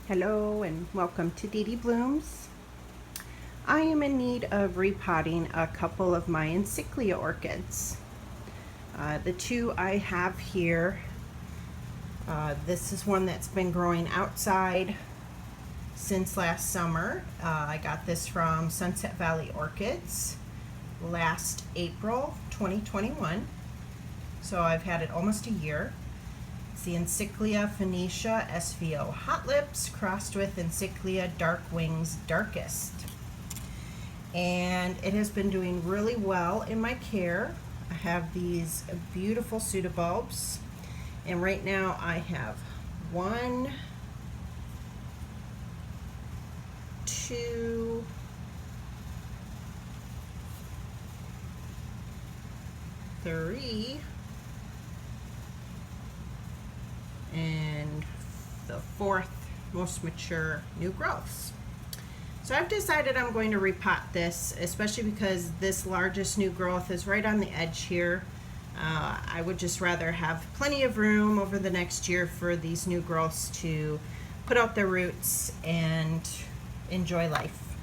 Hello and welcome to Dee Dee Blooms. I am in need of repotting a couple of my Encyclia orchids. The two I have here, this is one that's been growing outside since last summer. I got this from Sunset Valley Orchids last April 2021. So I've had it almost a year. It's the Encyclia Phoenicia SVO Hot Lips crossed with Encyclia Dark Wings Darkest. And it has been doing really well in my care. I have these beautiful pseudobulbs. And right now I have 1, 2, 3, and the 4th most mature new growths. So I've decided I'm going to repot this, especially because this largest new growth is right on the edge here. I would just rather have plenty of room over the next year for these new growths to put out their roots and enjoy life.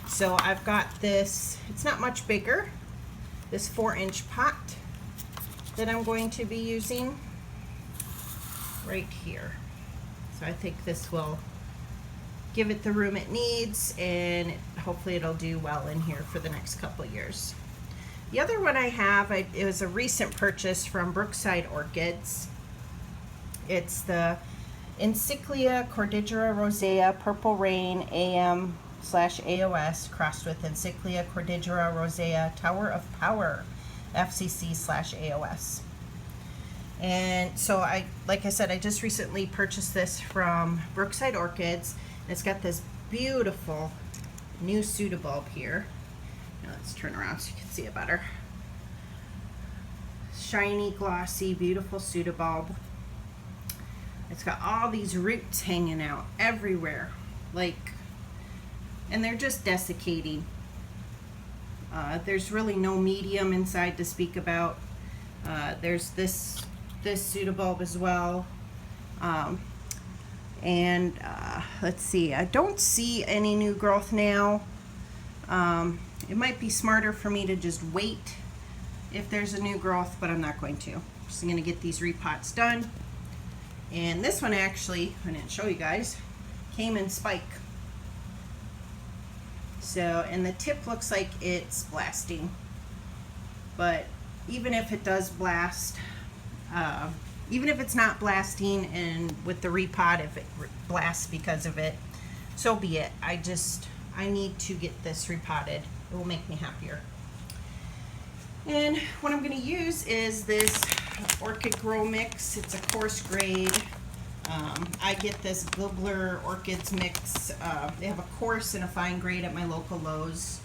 So I've got this, it's not much bigger, this 4-inch pot that I'm going to be using right here. So I think this will give it the room it needs, and hopefully it'll do well in here for the next couple years. The other one I have, it was a recent purchase from Brookside Orchids. It's the Encyclia Cordigera Rosea Purple Rain AM/AOS crossed with Encyclia Cordigera Rosea Tower of Power FCC/AOS. And so like I said, I just recently purchased this from Brookside Orchids. It's got this beautiful new pseudobulb here. Now let's turn around so you can see it better. Shiny, glossy, beautiful pseudobulb. It's got all these roots hanging out everywhere, and they're just desiccating. There's really no medium inside to speak about. There's this pseudobulb as well. Let's see, I don't see any new growth now. It might be smarter for me to just wait if there's a new growth, but I'm not going to. I'm just going to get these repots done. And this one actually, I didn't show you guys, came in spike. So, and the tip looks like it's blasting. But even if it does blast, even if it's not blasting and with the repot, if it blasts because of it, so be it. I need to get this repotted. It will make me happier. And what I'm going to use is this Orchid Grow Mix. It's a coarse grade. I get this Gobbler Orchids mix. They have a coarse and a fine grade at my local Lowe's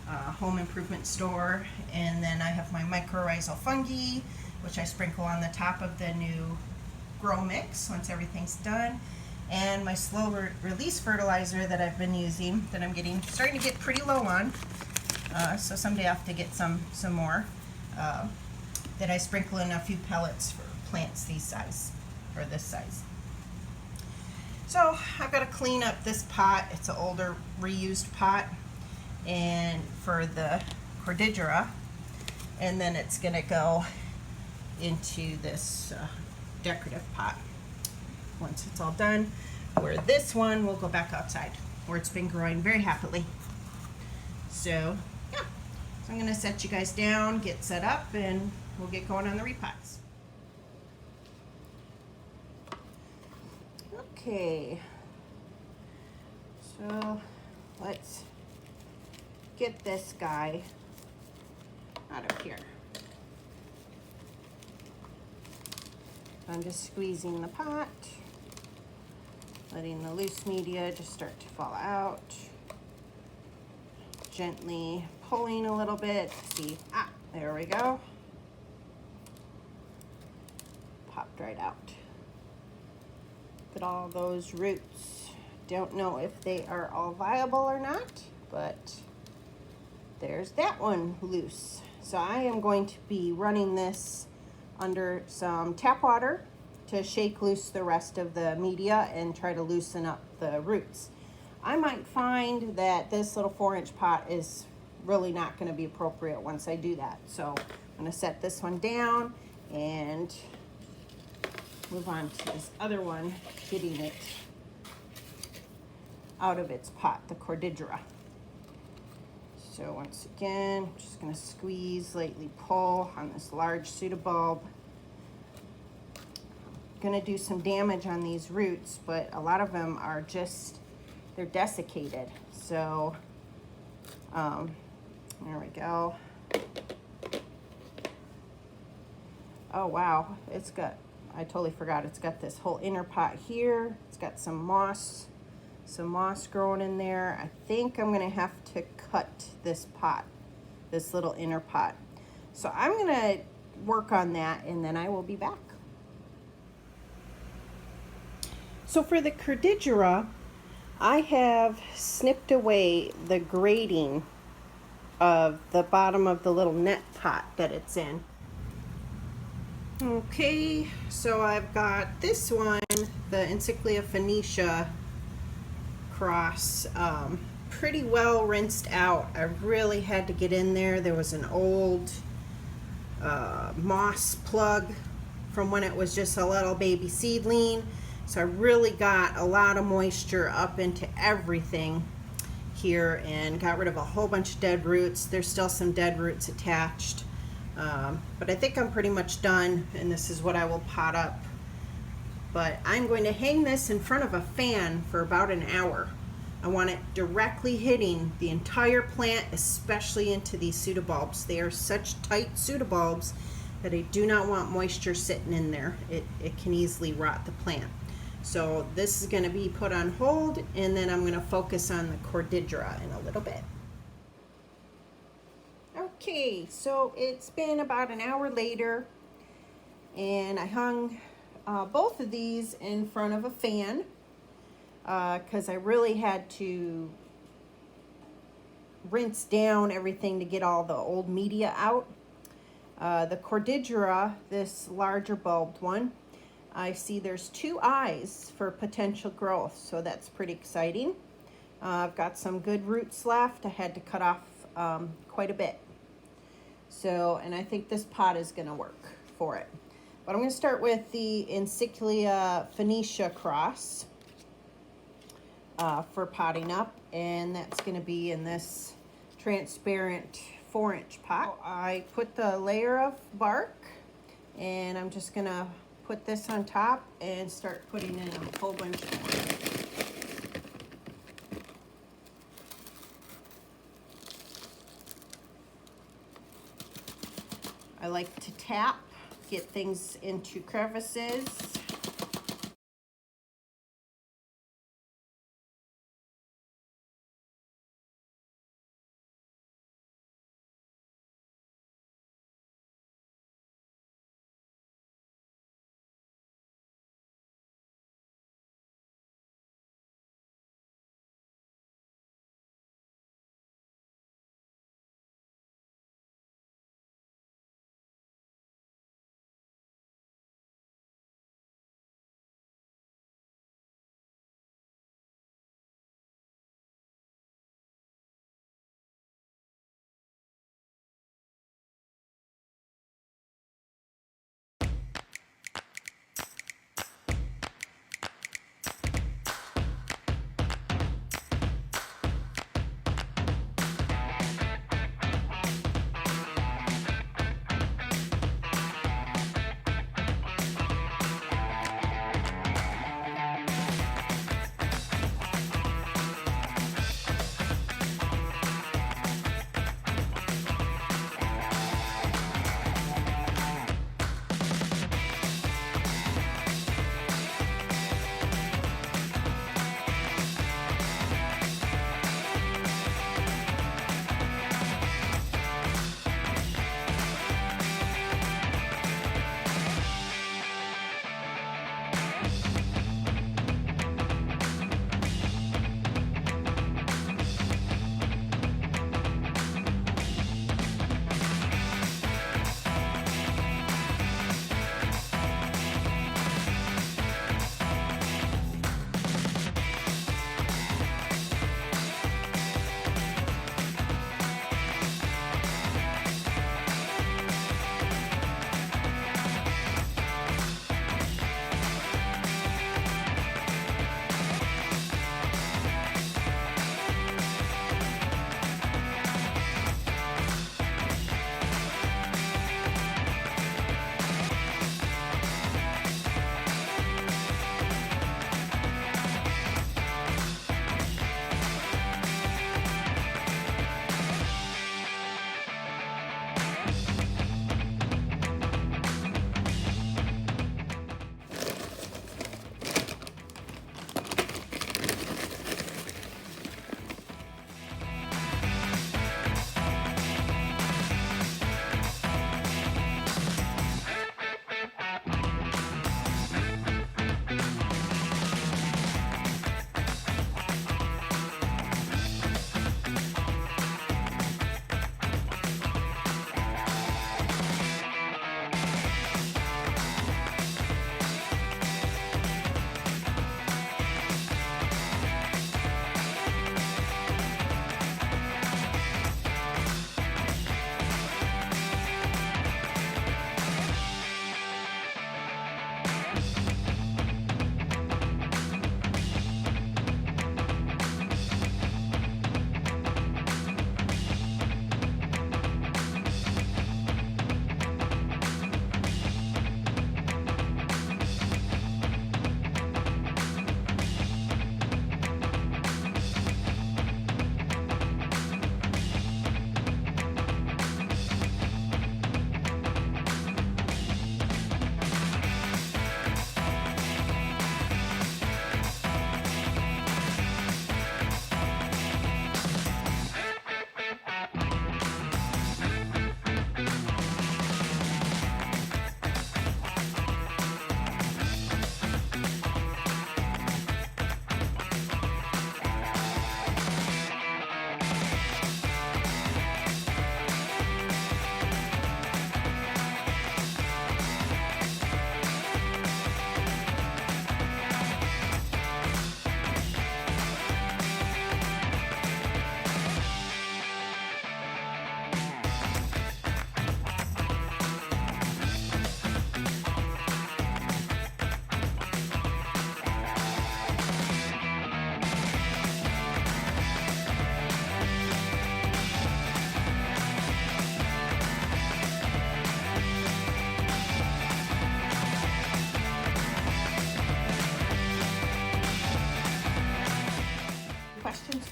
home improvement store. And then I have my mycorrhizal fungi, which I sprinkle on the top of the new grow mix once everything's done. And my slow release fertilizer that I've been using, that I'm starting to get pretty low on. So someday I'll have to get some more. That I sprinkle in a few pellets for plants this size. So I've got to clean up this pot. It's an older reused pot, and for the Cordigera, and then it's going to go into this decorative pot once it's all done, where this one will go back outside where it's been growing very happily. So yeah, so I'm going to set you guys down, get set up, and we'll get going on the repots. Okay, so let's get this guy out of here. I'm just squeezing the pot, letting the loose media just start to fall out. Gently pulling a little bit. See, there we go. Popped right out. Look at all those roots. Don't know if they are all viable or not, but there's that one loose. So I am going to be running this under some tap water to shake loose the rest of the media and try to loosen up the roots. I might find that this little 4-inch pot is really not going to be appropriate once I do that. So I'm going to set this one down and move on to this other one, getting it out of its pot, the Cordigera. So once again, I'm just going to squeeze, lightly pull on this large pseudobulb. Going to do some damage on these roots, but a lot of them are just, they're desiccated. So there we go. Oh wow, it's got, I totally forgot, it's got this whole inner pot here. It's got some moss growing in there. I think I'm gonna have to cut this pot, this little inner pot. So I'm gonna work on that and then I will be back. So for the Cordigera, I have snipped away the grating of the bottom of the little net pot that it's in. Okay, so I've got this one, the Encyclia Phoenicia cross, pretty well rinsed out. I really had to get in there. There was an old moss plug from when it was just a little baby seedling. So I really got a lot of moisture up into everything here and got rid of a whole bunch of dead roots. There's still some dead roots attached, but I think I'm pretty much done, and this is what I will pot up. But I'm going to hang this in front of a fan for about an hour. I want it directly hitting the entire plant, especially into these pseudobulbs. They are such tight pseudobulbs that I do not want moisture sitting in there. It can easily rot the plant. So this is going to be put on hold, and then I'm going to focus on the Cordigera in a little bit. Okay, so it's been about an hour later, and I hung both of these in front of a fan because I really had to rinse down everything to get all the old media out. The Cordigera, this larger bulbed one, I see there's 2 eyes for potential growth, so that's pretty exciting. I've got some good roots left. I had to cut off quite a bit. So, and I think this pot is going to work for it. But I'm going to start with the Encyclia Phoenicia cross for potting up, and that's going to be in this transparent 4-inch pot. I put the layer of bark, and I'm just going to put this on top and start putting in a whole bunch more. I like to tap, get things into crevices.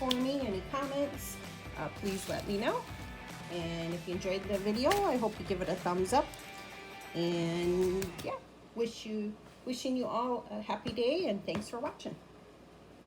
for me, any comments, please let me know. And if you enjoyed the video, I hope you give it a thumbs up. And yeah, wishing you all a happy day, and thanks for watching.